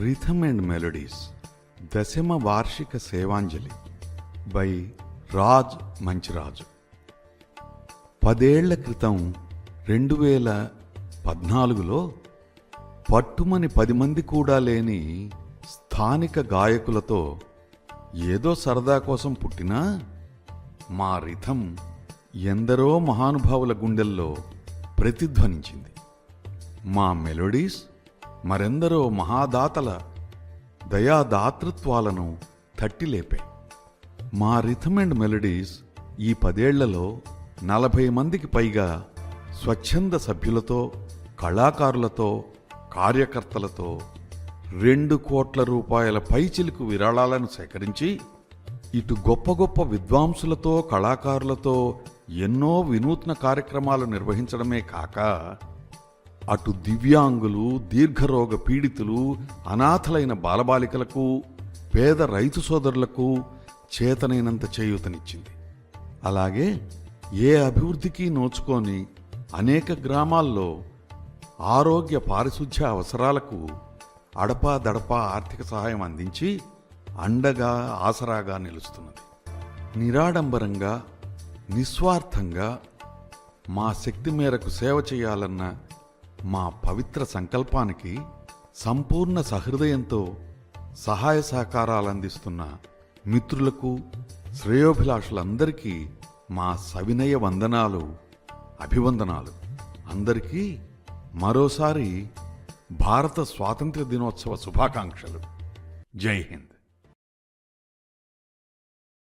Rhythm and melodies దశమ వార్షిక సేవాంజలి by Raj Manchiraju. 10 ఏళ్ల క్రితం 2014లో పట్టుమని 10 మంది కూడా లేని స్థానిక గాయకులతో ఏదో సరదా కోసం పుట్టినా మా రిథమ్ ఎందరో మహానుభావుల గుండెల్లో ప్రతిధ్వనించింది. మా మెలోడీస్ మరెందరో మహాదాతల దయాదాతృత్వాలను తట్టిలేపాయి. మా రిథమ్ అండ్ మెలోడీస్ ఈ 10 ఏళ్లలో 40 మందికి పైగా స్వచ్ఛంద సభ్యులతో, కళాకారులతో, కార్యకర్తలతో 2 కోట్ల రూపాయల పైచిలుకు విరాళాలను సేకరించి ఇటు గొప్ప గొప్ప విద్వాంసులతో, కళాకారులతో ఎన్నో వినూత్న కార్యక్రమాలు నిర్వహించడమే కాక అటు దివ్యాంగులు, దీర్ఘరోగ పీడితులు, అనాథలైన బాలబాలికలకు, పేద రైతు సోదరులకు చేతనైనంత చేయూతనిచ్చింది. అలాగే ఏ అభివృద్ధికి నోచుకొని అనేక గ్రామాల్లో ఆరోగ్య పారిశుధ్య అవసరాలకు అడపాదడపా ఆర్థిక సహాయం అందించి అండగా ఆసరాగా నిలుస్తున్నది. నిరాడంబరంగా, నిస్వార్థంగా మా శక్తి మేరకు సేవ చేయాలన్న మా పవిత్ర సంకల్పానికి సంపూర్ణ సహృదయంతో సహాయ సహకారాలు అందిస్తున్న మిత్రులకు, శ్రేయోభిలాషులందరికీ మా సవినయ వందనాలు, అభివందనాలు. అందరికీ మరోసారి భారత స్వాతంత్ర్య దినోత్సవ శుభాకాంక్షలు. జై హింద్.